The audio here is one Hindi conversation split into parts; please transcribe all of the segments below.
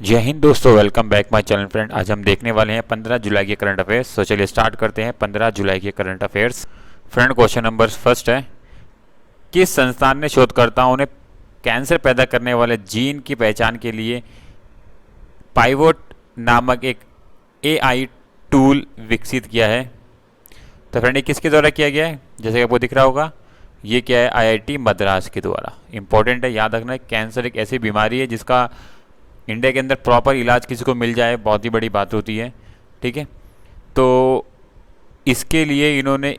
जय हिंद दोस्तों, welcome back my channel friend. आज हम देखने वाले हैं 15 जुलाई के करंट अफेयर्स। तो चलिए स्टार्ट करते हैं 15 जुलाई के current affairs. Friend, question number first है, किस संस्थान ने शोधकर्ताओं ने कैंसर पैदा करने वाले जीन की पहचान के लिए पाइवोट नामक एक एआई टूल विकसित किया है? तो फ्रेंड, ये किसके द्वारा किया गया है? जैसे कि आपको दिख रहा होगा, ये क्या है, आईआईटी मद्रास के द्वारा। इंपॉर्टेंट है, याद रखना है, कैंसर एक ऐसी बीमारी है जिसका इंडिया के अंदर प्रॉपर इलाज किसी को मिल जाए बहुत ही बड़ी बात होती है। ठीक है, तो इसके लिए इन्होंने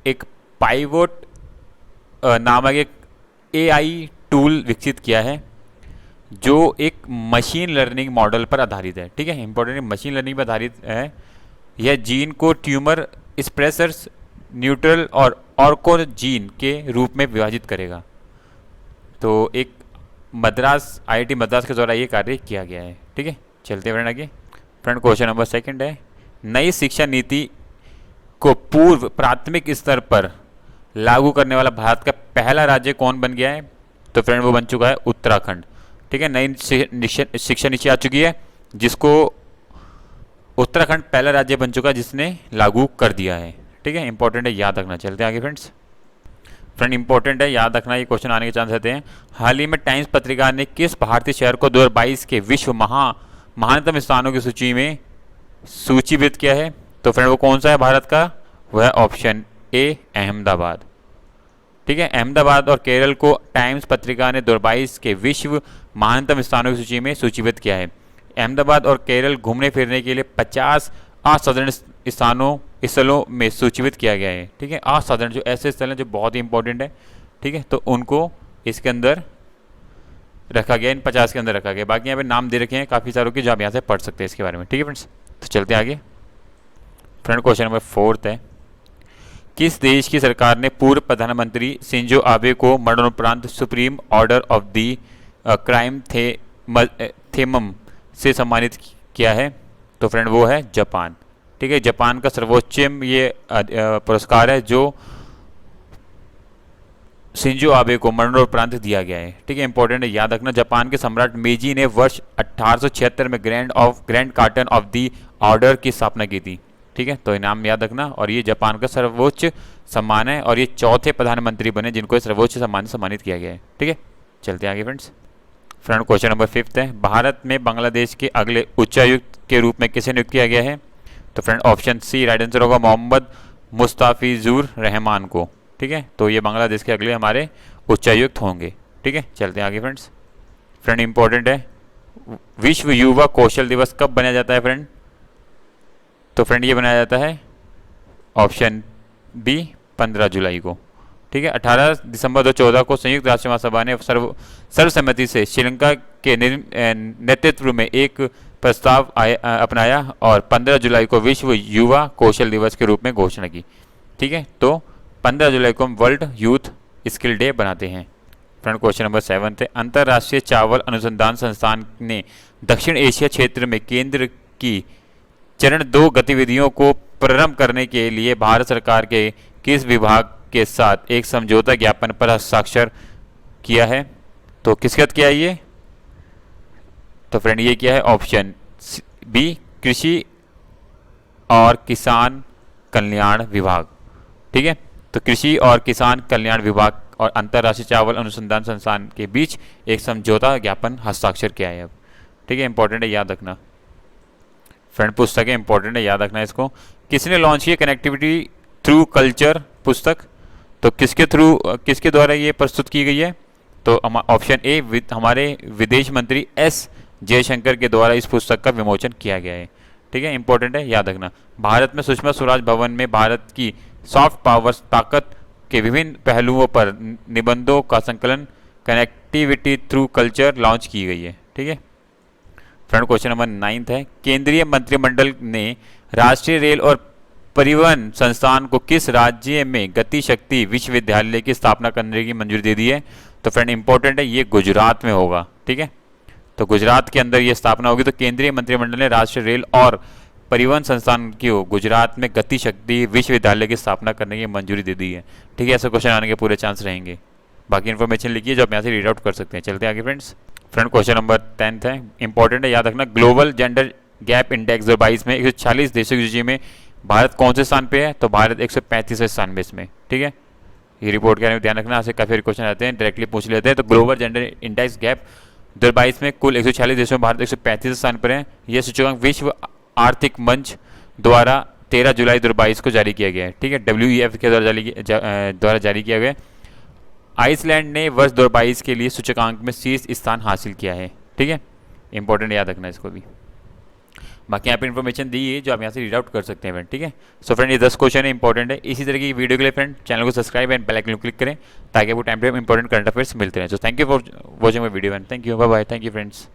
एक पाइवोट नामक एक एआई टूल विकसित किया है जो एक मशीन लर्निंग मॉडल पर आधारित है। ठीक है, इंपॉर्टेंट, मशीन लर्निंग पर आधारित है। यह जीन को ट्यूमर एक्सप्रेसर्स, न्यूट्रल और ऑर्को जीन के रूप में विभाजित करेगा। तो एक मद्रास, आईआईटी मद्रास के द्वारा ये कार्य किया गया है। ठीक है, चलते हैं फ्रेंड आगे। फ्रेंड, क्वेश्चन नंबर सेकंड है, नई शिक्षा नीति को पूर्व प्राथमिक स्तर पर लागू करने वाला भारत का पहला राज्य कौन बन गया है? तो फ्रेंड, वो बन चुका है उत्तराखंड। ठीक है, नई शिक्षा नीति आ चुकी है जिसको उत्तराखंड पहला राज्य बन चुका है जिसने लागू कर दिया है। ठीक है, इंपॉर्टेंट है, याद रखना। चलते हैं आगे फ्रेंड्स। फ्रेंड, इंपॉर्टेंट है, याद रखना, ये क्वेश्चन आने के चांस रहते हैं। हाल ही में टाइम्स पत्रिका ने किस भारतीय शहर को 2022 के विश्व महानतम स्थानों की सूची में सूचीबद्ध किया है? तो फ्रेंड, वो कौन सा है भारत का? वह ऑप्शन ए, अहमदाबाद। ठीक है, अहमदाबाद और केरल को टाइम्स पत्रिका ने 2022 के विश्व महानतम स्थानों की सूची में सूचीबद्ध किया है। अहमदाबाद और केरल घूमने फिरने के लिए 50 असाधारण स्थलों में सूचीबद्ध किया गया है। ठीक है, असाधारण, जो ऐसे स्थल हैं जो बहुत ही इंपॉर्टेंट है। ठीक है, तो उनको इसके अंदर रखा गया, इन 50 के अंदर रखा गया। बाकी यहाँ पे नाम दे रखे हैं काफ़ी सारों के जो आप यहाँ से पढ़ सकते हैं इसके बारे में। ठीक है फ्रेंड्स, तो चलते हैं आगे। फ्रेंड, क्वेश्चन नंबर फोर्थ है, किस देश की सरकार ने पूर्व प्रधानमंत्री शिंजो आबे को मरणोपरांत supreme order of the chrysanthemum से सम्मानित किया है? तो फ्रेंड, वो है जापान। ठीक है, जापान का सर्वोच्चम ये पुरस्कार है जो शिंजो आबे को मरणोपरांत दिया गया है। ठीक है, इंपॉर्टेंट है, याद रखना, जापान के सम्राट मेजी ने वर्ष 1876 में grand carton of the order की स्थापना की थी। ठीक है, तो इनाम याद रखना, और ये जापान का सर्वोच्च सम्मान है और ये चौथे प्रधानमंत्री बने जिनको सर्वोच्च सम्मान से सम्मानित किया गया है। ठीक है, चलते हैं आगे friends. Friend, question number fifth है, भारत में बांग्लादेश के अगले उच्चायुक्त के रूप में किसे नियुक्त किया गया है? तो friend, option C right answer होगा, मोहम्मद मुस्ताफिजुर रहमान को। ठीक है, तो ये बांग्लादेश के अगले हमारे उच्चायुक्त होंगे। ठीक है, चलते हैं आगे फ्रेंड्स। फ्रेंड, इंपॉर्टेंट है, विश्व युवा कौशल दिवस कब बनाया जाता है फ्रेंड? तो फ्रेंड, ये बनाया जाता है ऑप्शन बी 15 जुलाई को। ठीक है, 18 दिसंबर 2014 को संयुक्त राष्ट्र महासभा ने सर्वसम्मति से श्रीलंका के नेतृत्व में एक प्रस्ताव अपनाया और 15 जुलाई को विश्व युवा कौशल दिवस के रूप में घोषणा की। ठीक है, तो 15 जुलाई को हम वर्ल्ड यूथ स्किल डे बनाते हैं। फ्रेंड, क्वेश्चन नंबर 7 है, अंतर्राष्ट्रीय चावल अनुसंधान संस्थान ने दक्षिण एशिया क्षेत्र में केंद्र की चरण 2 गतिविधियों को प्रारंभ करने के लिए भारत सरकार के किस विभाग के साथ एक समझौता ज्ञापन पर हस्ताक्षर किया है? तो किसके साथ किया है ये? तो फ्रेंड, ये क्या है, ऑप्शन बी कृषि और किसान कल्याण विभाग। ठीक है, तो कृषि और किसान कल्याण विभाग और अंतर्राष्ट्रीय चावल अनुसंधान संस्थान के बीच एक समझौता ज्ञापन हस्ताक्षर किया है अब। ठीक है, इंपॉर्टेंट है, याद रखना। फ्रेंड, पुस्तक है, इंपॉर्टेंट है, याद रखना इसको। किसने लॉन्च किया कनेक्टिविटी थ्रू कल्चर पुस्तक? तो किसके द्वारा ये प्रस्तुत की गई है? तो ऑप्शन ए हमारे विदेश मंत्री एस जयशंकर के द्वारा इस पुस्तक का विमोचन किया गया है। ठीक है, इंपॉर्टेंट है, याद रखना। भारत में सुषमा स्वराज भवन में भारत की सॉफ्ट पावर ताकत के विभिन्न पहलुओं पर निबंधों का संकलन कनेक्टिविटी थ्रू कल्चर लॉन्च की गई है। ठीक है, फ्रेंड, क्वेश्चन नंबर 9 है, केंद्रीय मंत्रिमंडल ने राष्ट्रीय रेल और परिवहन संस्थान को किस राज्य में गति शक्ति विश्वविद्यालय की स्थापना करने की मंजूरी दे दी है? तो फ्रेंड, इंपॉर्टेंट है, ये गुजरात में होगा। ठीक है, तो गुजरात के अंदर ये स्थापना होगी। तो केंद्रीय मंत्रिमंडल ने राष्ट्रीय रेल और परिवहन संस्थान की गुजरात में गति शक्ति विश्वविद्यालय की स्थापना करने की मंजूरी दे दी है। ठीक है, ऐसे क्वेश्चन आने के पूरे चांस रहेंगे। बाकी इन्फॉर्मेशन लिखिए जो आप यहाँ से रीड आउट कर सकते हैं। चलते हैं आगे फ्रेंड्स। फ्रेंड क्वेश्चन नंबर 10 है, इंपॉर्टेंट है, याद रखना। ग्लोबल जेंडर गैप इंडेक्स 2022 में 140 देशों की सूची में भारत कौन से स्थान पे है? तो भारत 135वें स्थान में इसमें, ठीक है। ये रिपोर्ट के बारे में ध्यान रखना, ऐसे काफी क्वेश्चन आते हैं, डायरेक्टली पूछ लेते हैं। तो ग्लोबल जेंडर इंडेक्स गैप 2022 में कुल 140 देशों में भारत 135वें स्थान पर है। यह सूचकांक विश्व आर्थिक मंच द्वारा 13 जुलाई 2022 को जारी किया गया है, ठीक है। WEF के द्वारा जारी किया गया। आइसलैंड ने वर्ष 2022 के लिए सूचकांक में शीर्ष स्थान हासिल किया है, ठीक है। इंपॉर्टेंट, याद रखना इसको भी। बाकी यहाँ पे इन्फॉर्मेशन दी है जो आप यहाँ से रीड आउट कर सकते हैं फ्रेंड, ठीक है। सो फ्रेंड, ये 10 क्वेश्चन है, इंपॉर्टेंट है। इसी तरह की वीडियो के लिए फ्रेंड चैनल को subscribe and bell icon click करें ताकि आपको टाइम पे इंपॉर्टेंट करंट अफेयर्स मिलते रहें। So thank you for watching my video and thank you, bye bye, thank you friends.